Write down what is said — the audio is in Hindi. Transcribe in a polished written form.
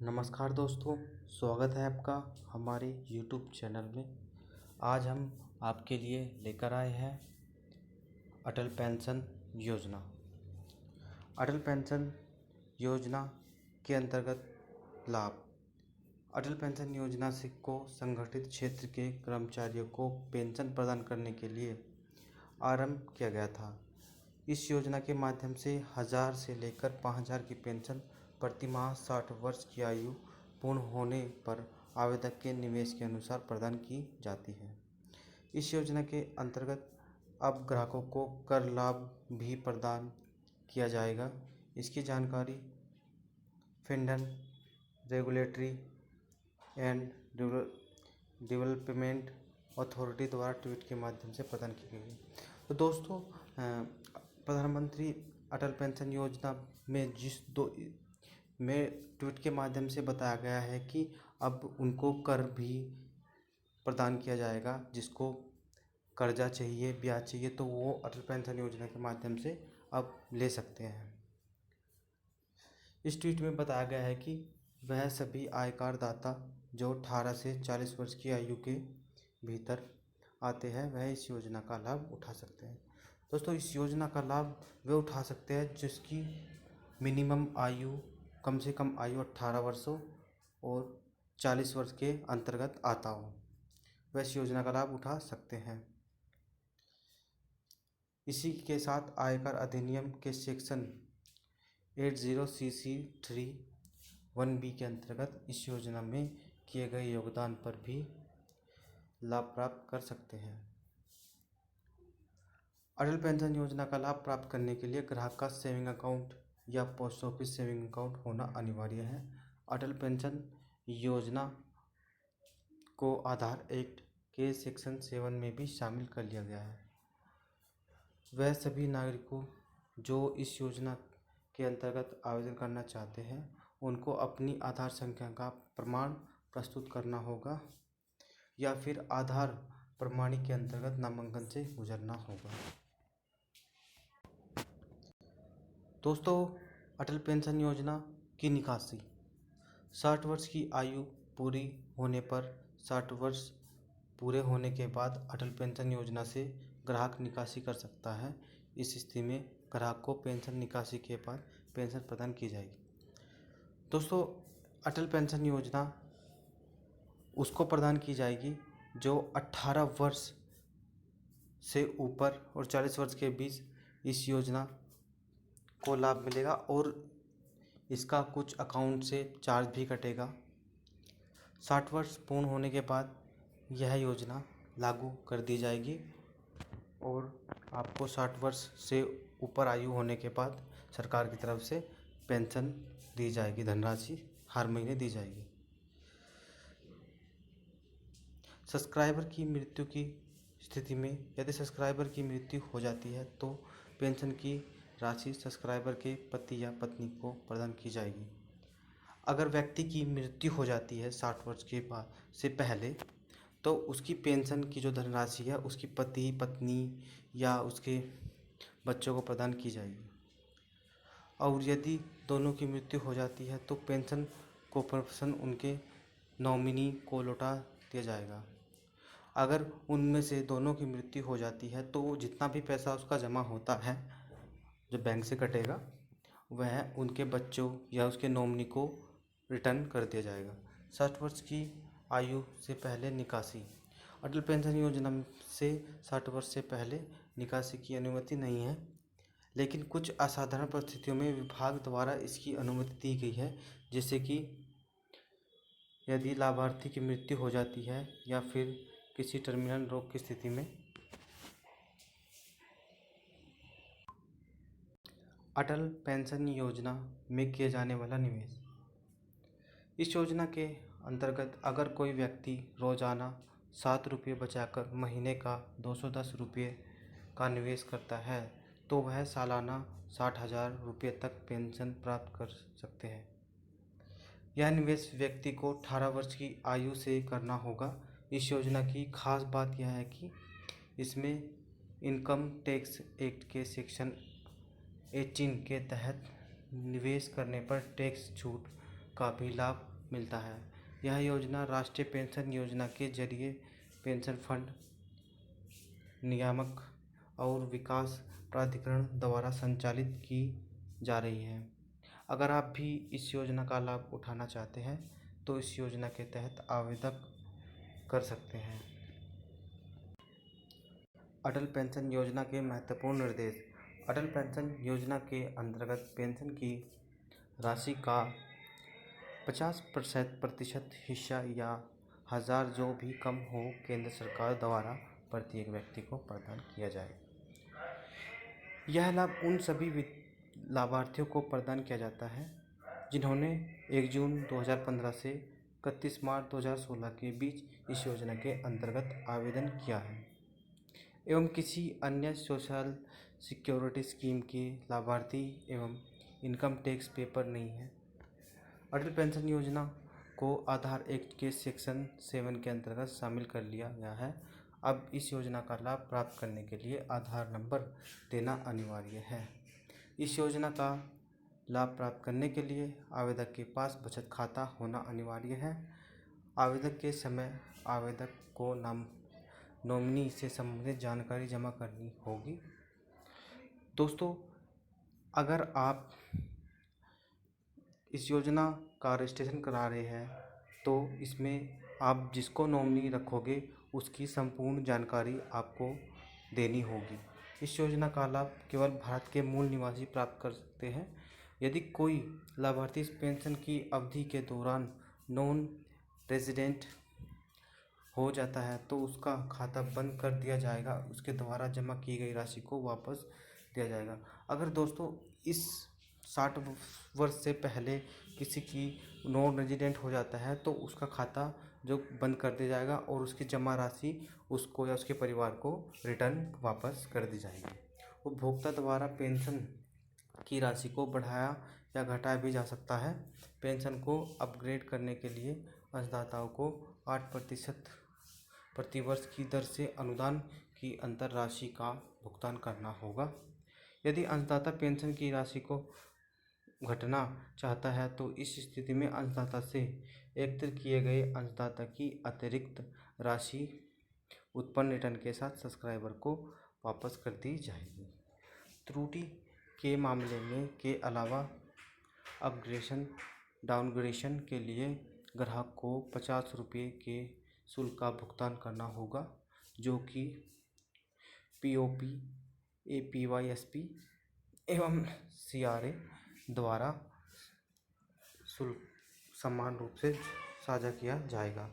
नमस्कार दोस्तों, स्वागत है आपका हमारे YouTube चैनल में। आज हम आपके लिए लेकर आए हैं अटल पेंशन योजना। अटल पेंशन योजना के अंतर्गत लाभ। अटल पेंशन योजना से को संगठित क्षेत्र के कर्मचारियों को पेंशन प्रदान करने के लिए आरंभ किया गया था। इस योजना के माध्यम से 1000 से लेकर 5000 की पेंशन प्रति माह 60 वर्ष की आयु पूर्ण होने पर आवेदक के निवेश के अनुसार प्रदान की जाती है। इस योजना के अंतर्गत अब ग्राहकों को कर लाभ भी प्रदान किया जाएगा। इसकी जानकारी Indian regulatory and development authority द्वारा ट्वीट के माध्यम से प्रदान की गई है। तो दोस्तों, प्रधानमंत्री अटल पेंशन योजना में ट्वीट के माध्यम से बताया गया है कि अब उनको कर भी प्रदान किया जाएगा। जिसको कर्जा चाहिए, ब्याज चाहिए, तो वो अटल पेंशन योजना के माध्यम से अब ले सकते हैं। इस ट्वीट में बताया गया है कि वह सभी आयकर दाता जो 18 से 40 वर्ष की आयु के भीतर आते हैं, वह इस योजना का लाभ उठा सकते हैं। दोस्तों, इस योजना का लाभ वे उठा सकते हैं जिसकी मिनिमम आयु कम से कम आयु 18 वर्ष हो और 40 वर्ष के अंतर्गत आता हो, वह इस योजना का लाभ उठा सकते हैं। इसी के साथ आयकर अधिनियम के सेक्शन 80CC3 1B के अंतर्गत इस योजना में किए गए योगदान पर भी लाभ प्राप्त कर सकते हैं। अटल पेंशन योजना का लाभ प्राप्त करने के लिए ग्राहक का सेविंग अकाउंट या पोस्ट ऑफिस सेविंग अकाउंट होना अनिवार्य है। अटल पेंशन योजना को आधार एक्ट के सेक्शन 7 में भी शामिल कर लिया गया है। वह सभी नागरिकों जो इस योजना के अंतर्गत आवेदन करना चाहते हैं, उनको अपनी आधार संख्या का प्रमाण प्रस्तुत करना होगा या फिर आधार प्रमाणिक के अंतर्गत नामांकन से गुजरना होगा। दोस्तों, अटल पेंशन योजना की निकासी 60 वर्ष की आयु पूरी होने पर 60 वर्ष पूरे होने के बाद अटल पेंशन योजना से ग्राहक निकासी कर सकता है। इस स्थिति में ग्राहक को पेंशन निकासी के बाद पेंशन प्रदान की जाएगी। दोस्तों, अटल पेंशन योजना उसको प्रदान की जाएगी जो 18 वर्ष से ऊपर और 40 वर्ष के बीच इस योजना को लाभ मिलेगा और इसका कुछ अकाउंट से चार्ज भी कटेगा। 60 वर्ष पूर्ण होने के बाद यह योजना लागू कर दी जाएगी और आपको 60 वर्ष से ऊपर आयु होने के बाद सरकार की तरफ से पेंशन दी जाएगी, धनराशि हर महीने दी जाएगी। सब्सक्राइबर की मृत्यु की स्थिति में यदि सब्सक्राइबर की मृत्यु हो जाती है तो पेंशन की राशि सब्सक्राइबर के पति या पत्नी को प्रदान की जाएगी। अगर व्यक्ति की मृत्यु हो जाती है 60 वर्ष के बाद से पहले, तो उसकी पेंशन की जो धनराशि है उसकी पति, पत्नी या उसके बच्चों को प्रदान की जाएगी। और यदि दोनों की मृत्यु हो जाती है तो पेंशन को पोर्शन उनके नॉमिनी को लौटा दिया जाएगा। अगर उनमें से दोनों की मृत्यु हो जाती है तो जितना भी पैसा उसका जमा होता है जो बैंक से कटेगा, वह उनके बच्चों या उसके नॉमिनी को रिटर्न कर दिया जाएगा। 60 वर्ष की आयु से पहले निकासी। अटल पेंशन योजना से 60 वर्ष से पहले निकासी की अनुमति नहीं है, लेकिन कुछ असाधारण परिस्थितियों में विभाग द्वारा इसकी अनुमति दी गई है, जैसे कि यदि लाभार्थी की मृत्यु हो जाती है या फिर किसी टर्मिनल रोग की स्थिति में। अटल पेंशन योजना में किए जाने वाला निवेश। इस योजना के अंतर्गत अगर कोई व्यक्ति रोजाना 7 रुपये बचाकर महीने का 210 रुपये का निवेश करता है तो वह सालाना 60,000 रुपये तक पेंशन प्राप्त कर सकते हैं। यह निवेश व्यक्ति को 18 वर्ष की आयु से करना होगा। इस योजना की खास बात यह है कि इसमें इनकम टैक्स एक्ट के सेक्शन 18 के तहत निवेश करने पर टैक्स छूट का भी लाभ मिलता है। यह योजना राष्ट्रीय पेंशन योजना के जरिए पेंशन फंड नियामक और विकास प्राधिकरण द्वारा संचालित की जा रही है। अगर आप भी इस योजना का लाभ उठाना चाहते हैं तो इस योजना के तहत आवेदन कर सकते हैं। अटल पेंशन योजना के महत्वपूर्ण निर्देश। अटल पेंशन योजना के अंतर्गत पेंशन की राशि का 50% हिस्सा या 1000 जो भी कम हो केंद्र सरकार द्वारा प्रत्येक व्यक्ति को प्रदान किया जाएगा। यह लाभ उन सभी लाभार्थियों को प्रदान किया जाता है जिन्होंने 1 जून 2015 से 31 मार्च 2016 के बीच इस योजना के अंतर्गत आवेदन किया है एवं किसी अन्य सोशल सिक्योरिटी स्कीम के लाभार्थी एवं इनकम टैक्स पेपर नहीं है। अटल पेंशन योजना को आधार एक्ट के सेक्शन 7 के अंतर्गत शामिल कर लिया गया है। अब इस योजना का लाभ प्राप्त करने के लिए आधार नंबर देना अनिवार्य है। इस योजना का लाभ प्राप्त करने के लिए आवेदक के पास बचत खाता होना अनिवार्य है। आवेदन के समय आवेदक को नॉमिनी से संबंधित जानकारी जमा करनी होगी। दोस्तों, अगर आप इस योजना का रजिस्ट्रेशन करा रहे हैं तो इसमें आप जिसको नॉमिनी रखोगे उसकी संपूर्ण जानकारी आपको देनी होगी। इस योजना का लाभ केवल भारत के मूल निवासी प्राप्त कर सकते हैं। यदि कोई लाभार्थी इस पेंशन की अवधि के दौरान नॉन रेजिडेंट हो जाता है तो उसका खाता बंद कर दिया जाएगा, उसके द्वारा जमा की गई राशि को वापस दिया जाएगा। अगर दोस्तों इस 60 वर्ष से पहले किसी की नॉन रेजिडेंट हो जाता है तो उसका खाता जो बंद कर दिया जाएगा और उसकी जमा राशि उसको या उसके परिवार को रिटर्न वापस कर दी जाएगी। उपभोक्ता द्वारा पेंशन की राशि को बढ़ाया या घटाया भी जा सकता है। पेंशन को अपग्रेड करने के लिए अंशदाताओं को 8% प्रतिवर्ष की दर से अनुदान की अंतर राशि का भुगतान करना होगा। यदि अंशदाता पेंशन की राशि को घटना चाहता है तो इस स्थिति में अंशदाता से एकत्रित किए गए अंशदाता की अतिरिक्त राशि उत्पन्न रिटर्न के साथ सब्सक्राइबर को वापस कर दी जाएगी। त्रुटि के मामले में के अलावा अपग्रेडेशन डाउनग्रेडेशन के लिए ग्राहक को 50 रुपये के शुल्क का भुगतान करना होगा जो कि POP, APYSP एवं CRA द्वारा शुल्क समान रूप से साझा किया जाएगा।